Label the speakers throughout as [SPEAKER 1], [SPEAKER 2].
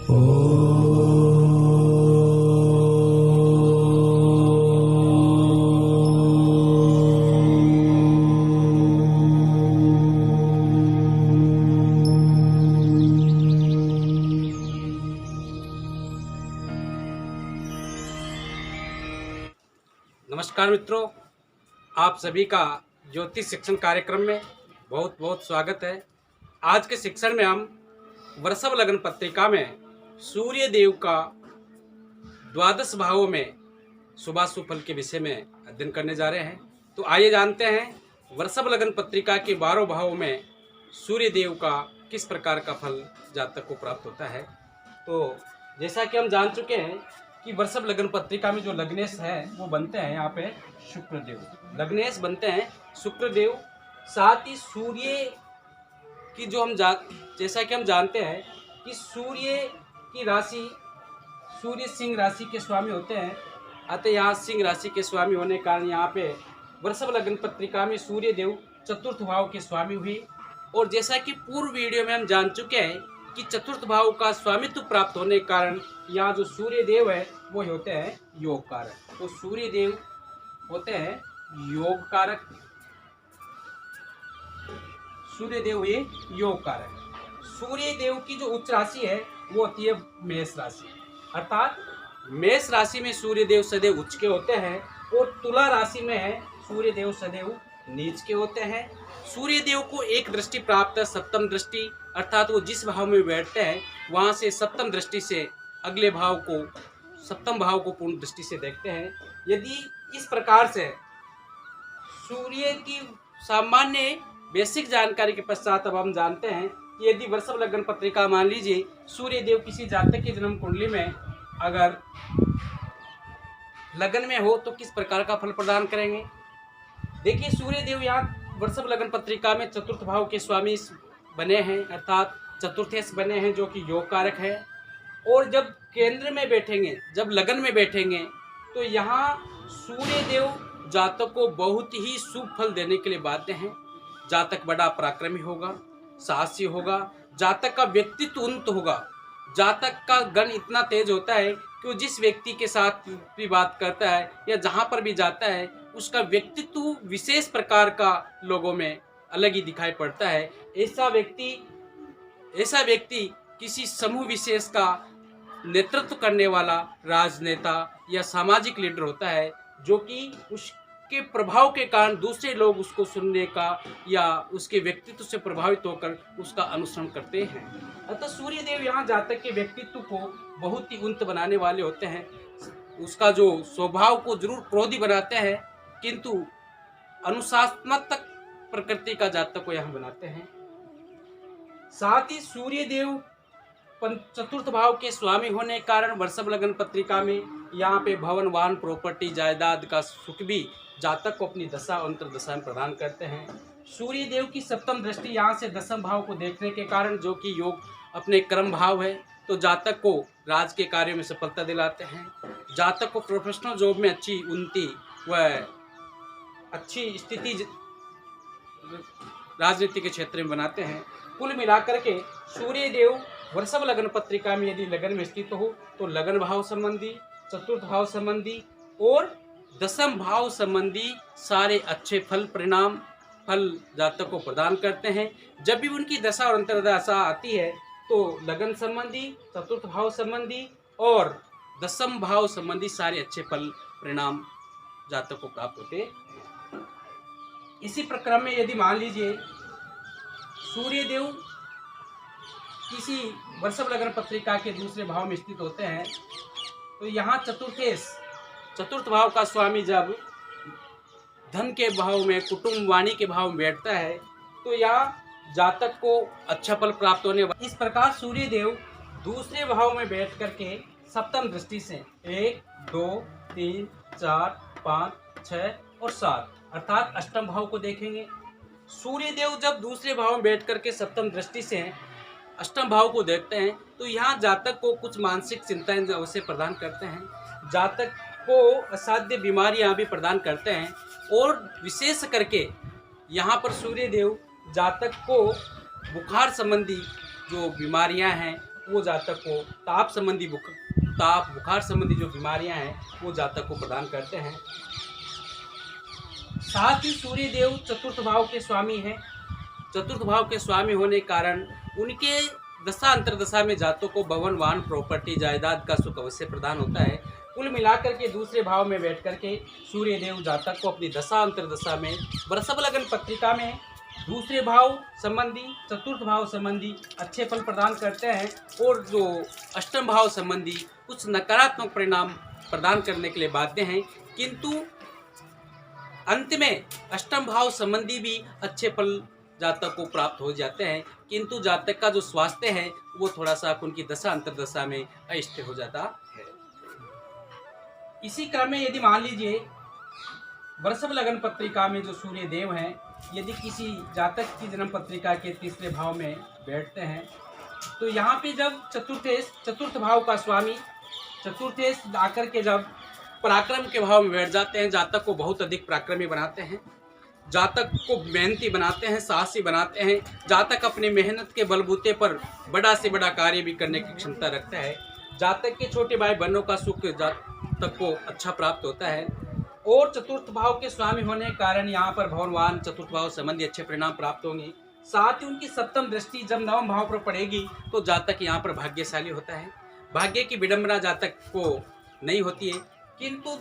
[SPEAKER 1] नमस्कार मित्रों, आप सभी का ज्योतिष शिक्षण कार्यक्रम में बहुत बहुत स्वागत है। आज के शिक्षण में हम वृषभ लग्न पत्रिका में सूर्य देव का द्वादश भावों में शुभाशुभ फल के विषय में अध्ययन करने जा रहे हैं। तो आइए जानते हैं वृषभ लग्न पत्रिका के 12 भावों में सूर्य देव का किस प्रकार का फल जातक को प्राप्त होता है। तो जैसा कि हम जान चुके हैं कि वृषभ लग्न पत्रिका में जो लग्नेश है वो बनते हैं यहाँ पे शुक्रदेव, लग्नेश बनते हैं शुक्रदेव। साथ ही सूर्य की जो जैसा कि हम जानते हैं कि सूर्य की राशि, सूर्य सिंह राशि के स्वामी होते हैं। अतः यहाँ सिंह राशि के स्वामी होने के कारण यहाँ पे वृषभ लग्न पत्रिका में सूर्य देव चतुर्थ भाव के स्वामी हुए। और जैसा कि पूर्व वीडियो में हम जान चुके हैं कि चतुर्थ भाव का स्वामित्व प्राप्त होने के कारण यहाँ जो सूर्य देव है वो होते हैं योग कारक। तो सूर्य देव होते हैं योग कारक, सूर्य देव ये योग कारक। सूर्य देव की जो उच्च राशि है वो होती है मेष राशि, अर्थात मेष राशि में सूर्य देव सदैव उच्च के होते हैं और तुला राशि में है सूर्य देव सदैव नीच के होते हैं। सूर्य देव को एक दृष्टि प्राप्त है सप्तम दृष्टि, अर्थात वो जिस भाव में बैठते हैं वहां से सप्तम दृष्टि से अगले भाव को, सप्तम भाव को पूर्ण दृष्टि से देखते हैं। यदि इस प्रकार से सूर्य की सामान्य बेसिक जानकारी के पश्चात अब हम जानते हैं कि यदि वृषभ लग्न पत्रिका मान लीजिए सूर्य देव किसी जातक की जन्म कुंडली में अगर लगन में हो तो किस प्रकार का फल प्रदान करेंगे। देखिए, सूर्य देव यहाँ वृषभ लग्न पत्रिका में चतुर्थ भाव के स्वामी बने हैं, अर्थात चतुर्थेश बने हैं जो कि योग कारक है। और जब केंद्र में बैठेंगे, जब लगन में बैठेंगे तो यहाँ सूर्य देव जातक को बहुत ही शुभ फल देने के लिए बाध्य हैं। जातक बड़ा पराक्रमी होगा, साहसी होगा, जातक का व्यक्तित्व उन्नत होगा, जातक का गण इतना तेज होता है कि वो जिस व्यक्ति के साथ भी बात करता है या जहाँ पर भी जाता है उसका व्यक्तित्व विशेष प्रकार का लोगों में अलग ही दिखाई पड़ता है। ऐसा व्यक्ति किसी समूह विशेष का नेतृत्व करने वाला राजनेता या सामाजिक लीडर होता है, जो कि उसके प्रभाव के कारण दूसरे लोग उसको सुनने का या उसके व्यक्तित्व से प्रभावित होकर उसका अनुसरण करते हैं। अतः सूर्य देव यहाँ जातक के व्यक्तित्व को बहुत ही उन्नत बनाने वाले होते हैं। उसका जो स्वभाव को जरूर क्रोधी बनाते हैं, किंतु अनुशासनात्मक प्रकृति का जातक को यहाँ बनाते हैं। साथ ही सूर्य देव चतुर्थ भाव के स्वामी होने के कारण वृषभ लग्न पत्रिका में यहाँ पे भवन, वाहन, प्रॉपर्टी, जायदाद का सुख भी जातक को अपनी दशा अंतर दशा में प्रदान करते हैं। सूर्य देव की सप्तम दृष्टि यहाँ से दसम भाव को देखने के कारण, जो कि योग अपने क्रम भाव है, तो जातक को राज के कार्यों में सफलता दिलाते हैं। जातक को प्रोफेशनल जॉब में अच्छी उन्नति व अच्छी स्थिति राजनीति के क्षेत्र में बनाते हैं। कुल मिलाकर के सूर्य देव वृषभ लग्न पत्रिका में यदि लगन में स्थित हो तो लगन भाव संबंधी, चतुर्थ भाव संबंधी और दसम भाव संबंधी सारे अच्छे फल जातक को प्रदान करते हैं। जब भी उनकी दशा और अंतर्दशा आती है तो लगन संबंधी, चतुर्थ भाव संबंधी और दसम भाव संबंधी सारे अच्छे फल परिणाम जातक को प्राप्त होते हैं। इसी प्रक्रम में यदि मान लीजिए सूर्य देव किसी वृषभ लग्न पत्रिका के दूसरे भाव में स्थित होते हैं तो यहाँ चतुर्थ भाव का स्वामी जब धन के भाव में, कुटुंब, वाणी के भाव में बैठता है तो यहाँ जातक को अच्छा फल प्राप्त होने वाला। इस प्रकार सूर्य देव दूसरे भाव में बैठ करके सप्तम दृष्टि से 1, 2, 3, 4, 5, 6 और 7 अर्थात अष्टम भाव को देखेंगे। सूर्य देव जब दूसरे भाव में बैठ करके सप्तम दृष्टि से अष्टम भाव को देखते हैं तो यहाँ जातक को कुछ मानसिक चिंताएं अवश्य प्रदान करते हैं। जातक को असाध्य बीमारियां भी प्रदान करते हैं और विशेष करके यहाँ पर सूर्य देव जातक को बुखार संबंधी जो बीमारियां हैं वो जातक को ताप बुखार संबंधी जो बीमारियां हैं वो जातक को प्रदान करते हैं। साथ ही सूर्य देव चतुर्थ भाव के स्वामी हैं। चतुर्थ भाव के स्वामी होने के कारण उनके दशा अंतरदशा में जातकों को भवन वाहन प्रॉपर्टी जायदाद का सुख अवश्य प्रदान होता है। कुल मिलाकर के दूसरे भाव में बैठ करके सूर्य देव जातक को अपनी दशा अंतरदशा में वृषभ लग्न पत्रिका में दूसरे भाव संबंधी चतुर्थ भाव संबंधी अच्छे फल प्रदान करते हैं, और जो अष्टम भाव संबंधी कुछ नकारात्मक परिणाम प्रदान करने के लिए बाध्य हैं। किंतु अंत में अष्टम भाव संबंधी भी अच्छे फल जातक को प्राप्त हो जाते हैं, किंतु जातक का जो स्वास्थ्य है वो थोड़ा सा उनकी दशा अंतरदशा में अनिष्ट हो जाता है। इसी क्रम में यदि मान लीजिए वृषभ लग्न पत्रिका में जो सूर्य देव हैं, यदि किसी जातक की जन्म पत्रिका के तीसरे भाव में बैठते हैं, तो यहाँ पे जब चतुर्थ भाव का स्वामी चतुर्थेश आकर के जब पराक्रम के भाव में बैठ जाते हैं, जातक को बहुत अधिक पराक्रमी बनाते हैं, जातक को मेहनती बनाते हैं, साहसी बनाते हैं। जातक अपनी मेहनत के बलबूते पर बड़ा से बड़ा कार्य भी करने की क्षमता रखता है। जातक के छोटे भाई बहनों का सुख जातक को अच्छा प्राप्त होता है, और चतुर्थ भाव के स्वामी होने के कारण यहाँ पर भगवान चतुर्थ भाव संबंधी अच्छे परिणाम प्राप्त होंगे। साथ ही उनकी सप्तम दृष्टि जब नवम भाव पर पड़ेगी तो जातक यहाँ पर भाग्यशाली होता है। भाग्य की विडंबना जातक को नहीं होती है, किंतु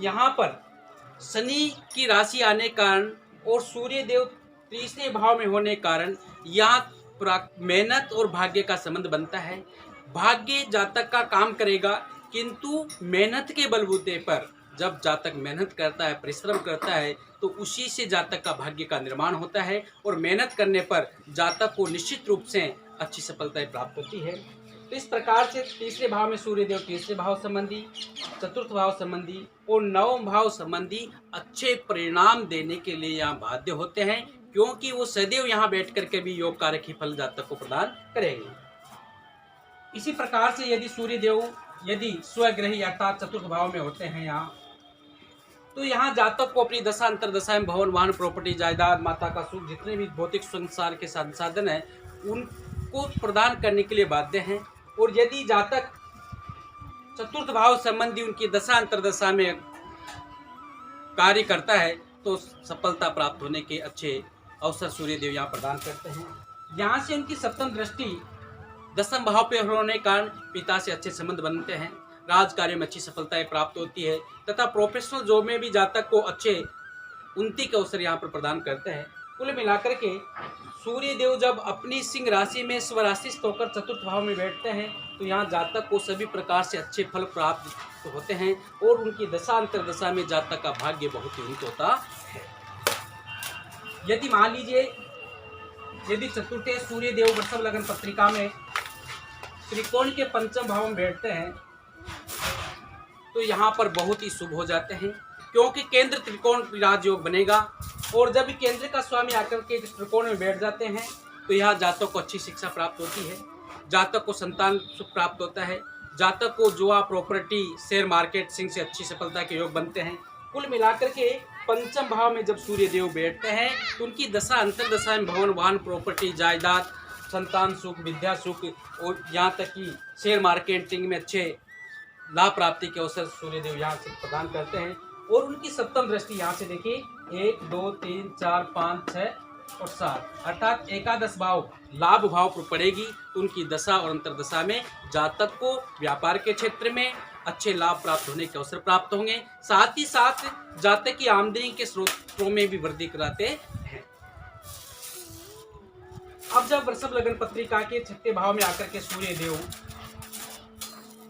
[SPEAKER 1] यहाँ पर शनि की राशि आने के कारण और सूर्य देव तीसरे भाव में होने के कारण यहाँ मेहनत और भाग्य का संबंध बनता है। भाग्य जातक का काम करेगा, किंतु मेहनत के बलबूते पर जब जातक मेहनत करता है, परिश्रम करता है, तो उसी से जातक का भाग्य का निर्माण होता है, और मेहनत करने पर जातक को निश्चित रूप से अच्छी सफलताएं प्राप्त होती है। तो इस प्रकार से तीसरे भाव में सूर्य देव तीसरे भाव संबंधी, चतुर्थ भाव संबंधी और नवम भाव संबंधी अच्छे परिणाम देने के लिए यहाँ बाध्य होते हैं, क्योंकि वो सदैव यहाँ बैठ करके भी योग कारक ही फल जातक को प्रदान करेंगे। इसी प्रकार से यदि सूर्य देव यदि स्वग्रही अर्थात चतुर्थ भाव में होते हैं यहाँ, तो यहाँ जातक को अपनी दशा अंतरदशा में भवन वाहन प्रॉपर्टी जायदाद माता का सुख जितने भी भौतिक संसार के साधन है उनको प्रदान करने के लिए बाध्य हैं। और यदि जातक चतुर्थ भाव संबंधी उनकी दशा अंतरदशा में कार्य करता है तो सफलता प्राप्त होने के अच्छे अवसर सूर्य देव यहाँ प्रदान करते हैं। यहाँ से उनकी सप्तम दृष्टि दसम भाव पे होने के कारण पिता से अच्छे संबंध बनते हैं, राज कार्य में अच्छी सफलताएं प्राप्त होती है, तथा प्रोफेशनल जॉब में भी जातक को अच्छे उन्नति के अवसर यहाँ पर प्रदान करते हैं। कुल मिलाकर के सूर्य देव जब अपनी सिंह राशि में स्वराशिस्थ होकर चतुर्थ भाव में बैठते हैं तो यहाँ जातक को सभी प्रकार से अच्छे फल प्राप्त होते हैं, और उनकी दशा अंतरदशा में जातक का भाग्य बहुत ही उन्नत होता है। यदि मान लीजिए यदि चतुर्थे सूर्य देव वृषभ लग्न पत्रिका में त्रिकोण के पंचम भाव में बैठते हैं तो यहाँ पर बहुत ही शुभ हो जाते हैं, क्योंकि केंद्र त्रिकोण राजयोग बनेगा, और जब केंद्र का स्वामी आकर के त्रिकोण में बैठ जाते हैं तो यहाँ जातक को अच्छी शिक्षा प्राप्त होती है, जातक को संतान सुख प्राप्त होता है, जातक को जुआ प्रॉपर्टी शेयर मार्केट सिंह से अच्छी सफलता के योग बनते हैं। कुल मिलाकर के पंचम भाव में जब सूर्य देव बैठते हैं तो उनकी दशा अंतरदशा में भवन वाहन प्रॉपर्टी जायदाद संतान सुख विद्या सुख और यहाँ तक कि शेयर मार्केटिंग में अच्छे लाभ प्राप्ति के अवसर सूर्य देव यहाँ से प्रदान करते हैं। और उनकी सप्तम दृष्टि यहाँ से देखिए 1 2 3 4 5 6 और 7 अर्थात एकादश भाव लाभ भाव पर पड़ेगी, तो उनकी दशा और अंतरदशा में जातक को व्यापार के क्षेत्र में अच्छे लाभ प्राप्त होने के अवसर प्राप्त होंगे। साथ ही साथ जातक की आमदनी के स्रोतों में भी वृद्धि कराते हैं। अब जब वृषभ लग्न पत्रिका के छठे भाव में आकर के सूर्य देव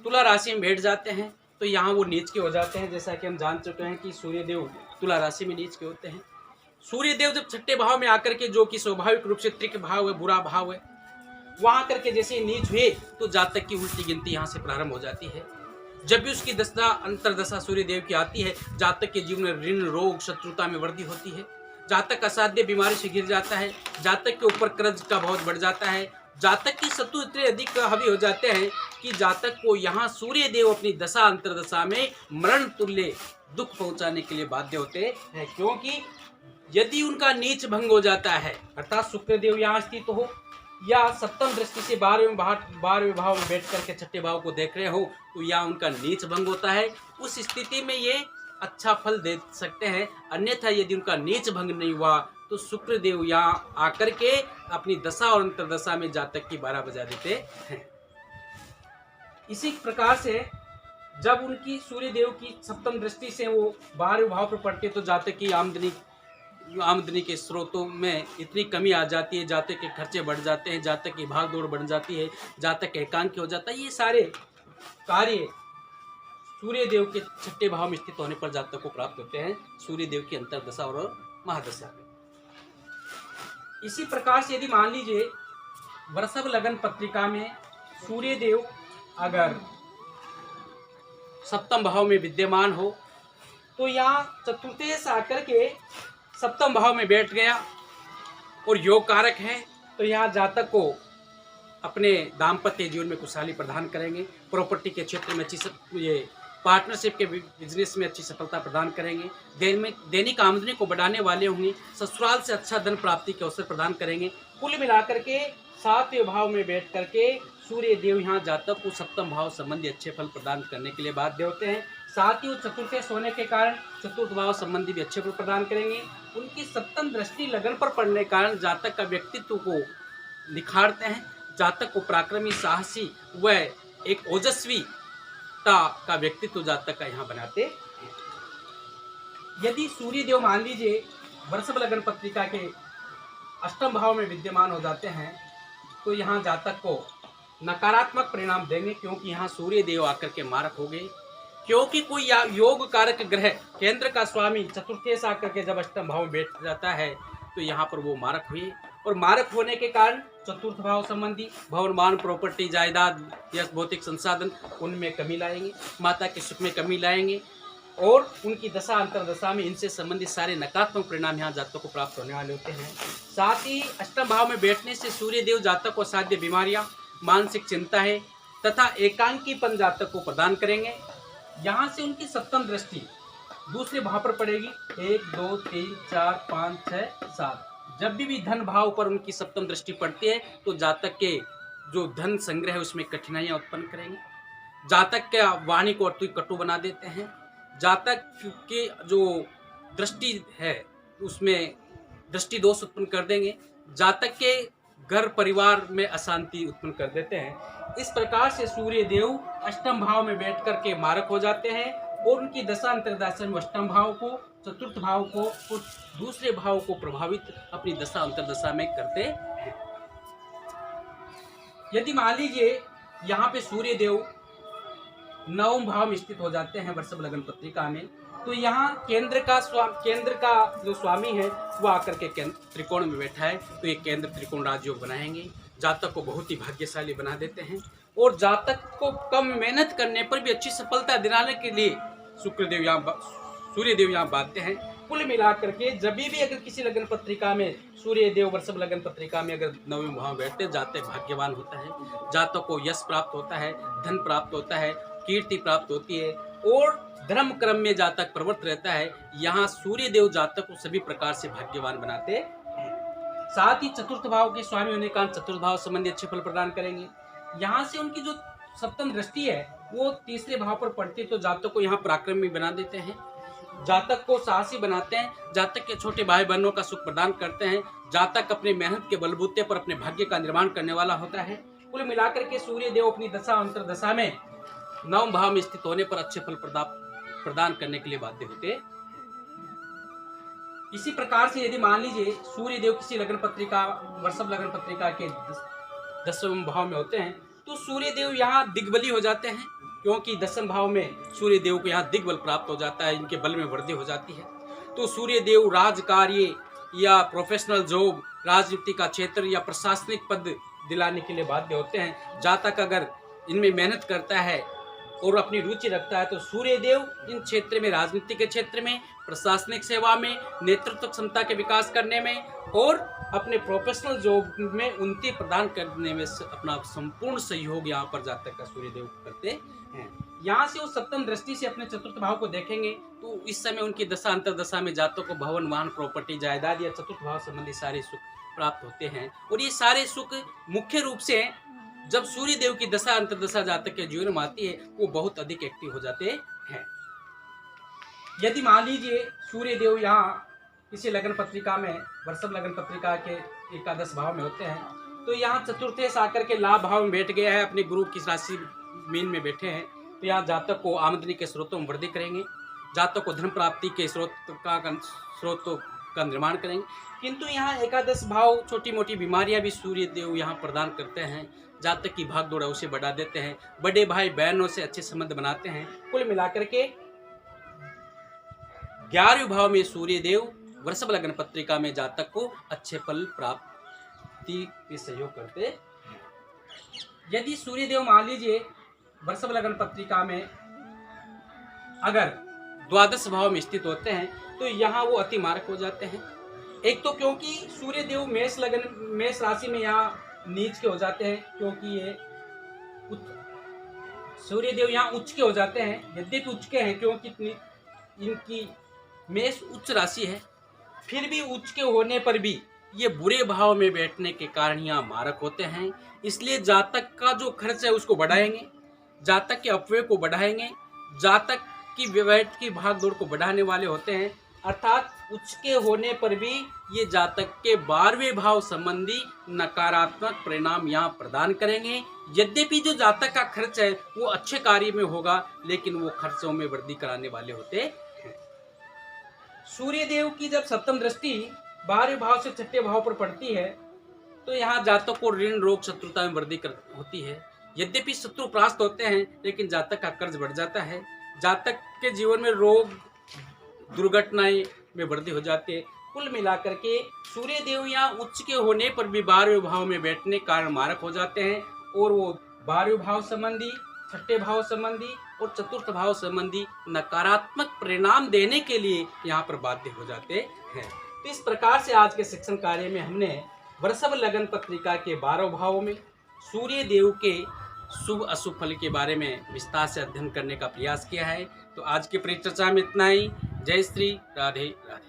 [SPEAKER 1] तुला राशि में बैठ जाते हैं तो यहाँ वो नीच के हो जाते हैं। जैसा कि हम जान चुके हैं कि सूर्य देव तुला राशि में नीच के होते हैं। सूर्य देव जब छठे भाव में आकर के, जो कि स्वाभाविक रूप से त्रिक भाव है, बुरा भाव है, वहां आकर के जैसे नीच हुए तो जातक की उल्टी गिनती यहाँ से प्रारंभ हो जाती है। जब भी उसकी दशा अंतरदशा सूर्य देव की आती है, जातक के जीवन में ऋण रोग शत्रुता में वृद्धि होती है, जातक असाध्य बीमारी से घिर जाता है, जातक के ऊपर कर्ज का बहुत बढ़ जाता है, जातक की शत्रु इतने अधिक हावी हो जाते हैं कि जातक को यहाँ सूर्य देव अपनी दशा अंतरदशा में मरण तुल्य दुख पहुंचाने के लिए बाध्य होते हैं। क्योंकि यदि उनका नीच भंग हो जाता है अर्थात शुक्र देव यहाँ स्थित हो या सप्तम दृष्टि से 12वें भाव में बैठ करके छठे भाव को देख रहे हो तो यहाँ उनका नीच भंग होता है। उस स्थिति में ये अच्छा फल दे सकते हैं। अन्यथा यदि उनका नीच भंग नहीं हुआ तो शुक्र देव यहाँ आकर के अपनी दशा और अंतरदशा में जातक की 12 बजा देते हैं। इसी प्रकार से जब उनकी सूर्य देव की सप्तम दृष्टि से वो 12वें भाव पर पड़ती है तो जातक की आमदनी के स्रोतों में इतनी कमी आ जाती है, जातक के खर्चे बढ़ जाते हैं, जातक की भाग दौड़ बढ़ जाती है, जातक एकांकी हो जाता है। ये सारे कार्य सूर्य देव के छठे भाव में स्थित होने पर जातक को प्राप्त होते हैं, सूर्य देव की अंतरदशा और महादशा में। इसी प्रकार से यदि मान लीजिए वृषभ लगन पत्रिका में सूर्य देव अगर सप्तम भाव में विद्यमान हो तो यहाँ चतुर्थेश से आकर के सप्तम भाव में बैठ गया और योग कारक है, तो यहाँ जातक को अपने दाम्पत्य जीवन में खुशहाली प्रदान करेंगे, प्रॉपर्टी के क्षेत्र में ये पार्टनरशिप के बिजनेस में अच्छी सफलता प्रदान करेंगे, दैनिक आमदनी को बढ़ाने वाले होंगे, ससुराल से अच्छा धन प्राप्ति के अवसर प्रदान करेंगे। कुल मिलाकर के 7वें भाव में बैठ करके सूर्य देव यहाँ जातक को सप्तम भाव संबंधी अच्छे फल प्रदान करने के लिए बाध्य होते हैं। साथ ही वो चतुर्थेश होने के कारण चतुर्थ भाव संबंधी भी अच्छे फल प्रदान करेंगे। उनकी सप्तम दृष्टि लगन पर पड़ने के कारण जातक का व्यक्तित्व को निखारते हैं, जातक को पराक्रमी, साहसी व एक ओजस्वीता का व्यक्तित्व जातक का यहाँ बनाते हैं। यदि सूर्य देव मान लीजिए वृषभ लगन पत्रिका के अष्टम भाव में विद्यमान हो जाते हैं तो यहाँ जातक को नकारात्मक परिणाम देंगे, क्योंकि यहाँ सूर्य देव आकर के मारक हो गए। क्योंकि कोई योग कारक ग्रह केंद्र का स्वामी चतुर्थेश आकर के जब अष्टम भाव में बैठ जाता है तो यहाँ पर वो मारक हुए, और मारक होने के कारण चतुर्थ भाव संबंधी भवन, प्रॉपर्टी, जायदाद या भौतिक संसाधन उनमें कमी लाएंगे, माता के सुख में कमी लाएंगे, और उनकी दशा अंतरदशा में इनसे संबंधित सारे नकारात्मक परिणाम यहाँ जातक को प्राप्त होने वाले होते हैं। साथ ही अष्टम भाव में बैठने से सूर्य देव जातक को असाध्य बीमारियाँ, मानसिक चिंता है तथा एकांकीपन जातक को प्रदान करेंगे। यहाँ से उनकी सप्तम दृष्टि दूसरे भाव पर पड़ेगी, 1 2 3 4 5 6 7। जब भी धन भाव पर उनकी सप्तम दृष्टि पड़ती है तो जातक के जो धन संग्रह है उसमें कठिनाइयाँ उत्पन्न करेंगे, जातक के वाणी को अति कटु बना देते हैं, जातक के जो दृष्टि है उसमें दृष्टि दोष उत्पन्न कर देंगे, जातक के घर परिवार में अशांति उत्पन्न कर देते हैं। इस प्रकार से सूर्य देव अष्टम भाव में बैठ कर के मारक हो जाते हैं और उनकी दशा अंतरदशा में अष्टम भाव को, चतुर्थ भाव को और दूसरे भाव को प्रभावित अपनी दशा अंतरदशा में करते हैं। यदि मान लीजिए यहाँ पे सूर्य देव नवम भाव में स्थित हो जाते हैं वृषभ लगन पत्रिका में, तो यहाँ केंद्र का जो स्वामी है वो आकर के केंद्र त्रिकोण में बैठा है, तो ये केंद्र त्रिकोण राजयोग बनाएंगे, जातक को बहुत ही भाग्यशाली बना देते हैं, और जातक को कम मेहनत करने पर भी अच्छी सफलता दिलाने के लिए सूर्य देव यहाँ बाध्य हैं। कुल मिलाकर के जब भी अगर किसी लगन पत्रिका में सूर्य देव वृषभ लगन पत्रिका में अगर नवम भाव बैठते, जातक भाग्यवान होता है, जातक को यश प्राप्त होता है, धन प्राप्त होता है, कीर्ति प्राप्त होती है और धर्म क्रम में जातक प्रवृत्त रहता है। यहाँ सूर्य देव जातक को सभी प्रकार से भाग्यवान बनाते हैं। साथ ही चतुर्थ भाव के स्वामी होने के कारण चतुर्थ भाव संबंधी अच्छे फल प्रदान करेंगे। यहाँ से उनकी जो सप्तम दृष्टि है वो तीसरे भाव पर पड़ती है तो जातक को यहाँ पराक्रमी बना देते हैं, जातक को साहसी बनाते हैं, जातक के छोटे भाई बहनों का सुख प्रदान करते हैं, जातक अपने मेहनत के बलबूते पर अपने भाग्य का निर्माण करने वाला होता है। कुल मिलाकर के सूर्य देव अपनी दशा अंतरदशा में नवम भाव में स्थित होने पर अच्छे फल प्रदान करने के लिए बाध्य होते हैं। इसी प्रकार से यदि मान लीजिए सूर्य देव किसी लगन पत्रिका वृषभ लगन पत्रिका के 10वें भाव में होते हैं तो सूर्य देव यहाँ दिग्बली हो जाते हैं, क्योंकि 10वें भाव में सूर्य देव को यहाँ दिग्बल प्राप्त हो जाता है, इनके बल में वृद्धि हो जाती है। तो सूर्य देव राजकार्य या प्रोफेशनल जॉब, राजनीति का क्षेत्र या प्रशासनिक पद दिलाने के लिए बाध्य होते हैं। जातक अगर इनमें मेहनत करता है और अपनी रुचि रखता है तो सूर्य देव इन क्षेत्र में, राजनीति के क्षेत्र में, प्रशासनिक सेवा में, नेतृत्व क्षमता के विकास करने में और अपने प्रोफेशनल जॉब में उन्नति प्रदान करने में अपना संपूर्ण सहयोग यहाँ पर जातक का सूर्य देव करते हैं। यहाँ से वो सप्तम दृष्टि से अपने चतुर्थ भाव को देखेंगे तो इस समय उनकी दशा अंतरदशा में जातक को भवन, वाहन, प्रॉपर्टी, जायदाद या चतुर्थ भाव संबंधी सारे सुख प्राप्त होते हैं। और ये सारे सुख मुख्य रूप से जब सूर्य देव की दशा अंतर्दशा जातक के जीवन में आती है वो बहुत अधिक एक्टिव हो जाते हैं। यदि मान लीजिए सूर्य देव यहाँ किसी लग्न पत्रिका में वृषभ लग्न पत्रिका के एकादश भाव में होते हैं, तो यहाँ चतुर्थेश आकर के लाभ भाव में बैठ गया है, अपने गुरु की राशि मीन में बैठे हैं, तो यहाँ जातक को आमदनी के स्रोतों में वृद्धि करेंगे, जातक को धन प्राप्ति के स्रोतों का निर्माण करेंगे। किंतु यहाँ एकादश भाव छोटी मोटी बीमारियां भी सूर्य देव यहाँ प्रदान करते हैं, जातक की भाग दौड़ उसे बढ़ा देते हैं, बड़े भाई बहनों से अच्छे संबंध बनाते हैं। कुल मिलाकर के 11वें भाव में सूर्य देव वृषभ लग्न पत्रिका में जातक को अच्छे फल प्राप्ति में सहयोग करते हैं। यदि सूर्य देव मान लीजिए वृषभ लग्न पत्रिका में अगर द्वादश भाव में स्थित होते हैं तो यहाँ वो अति मारक हो जाते हैं। एक तो क्योंकि सूर्य देव मेष राशि में यहाँ नीच के हो जाते हैं, क्योंकि ये सूर्य देव यहाँ उच्च के हो जाते हैं। यद्यपि उच्च के हैं क्योंकि इनकी मेष उच्च राशि है, फिर भी उच्च के होने पर भी ये बुरे भाव में बैठने के कारण यहाँ मारक होते हैं। इसलिए जातक का जो खर्च है उसको बढ़ाएंगे, जातक के अपव्यय को बढ़ाएंगे, जातक की व्यवहार की भाग दौड़ को बढ़ाने वाले होते हैं। अर्थात उच्च के होने पर भी ये जातक के 12वें भाव संबंधी नकारात्मक परिणाम यहाँ प्रदान करेंगे। यद्यपि जो जातक का खर्च है वो अच्छे कार्य में होगा, लेकिन वो खर्चों में वृद्धि कराने वाले होते हैं। सूर्य देव की जब सप्तम दृष्टि 12वें भाव से 6ठे भाव पर पड़ती है तो यहाँ जातक को ऋण रोग शत्रुता में वृद्धि होती है। यद्यपि शत्रु परास्त होते हैं, लेकिन जातक का कर्ज बढ़ जाता है, जातक के जीवन में रोग दुर्घटनाएं में वृद्धि हो जाती है। कुल मिलाकर के सूर्य देव यहाँ उच्च के होने पर भी 12वें भाव में बैठने के कारण मारक हो जाते हैं, और वो 12वें भाव संबंधी, 6ठे भाव संबंधी और चतुर्थ भाव संबंधी नकारात्मक परिणाम देने के लिए यहाँ पर बाध्य हो जाते हैं। तो इस प्रकार से आज के शिक्षण कार्य में हमने वृषभ लग्न पत्रिका के 12 भावों में सूर्य देव के शुभ अशुभ फल के बारे में विस्तार से अध्ययन करने का प्रयास किया है। तो आज की परिचर्चा में इतना ही। जय श्री राधे राधे।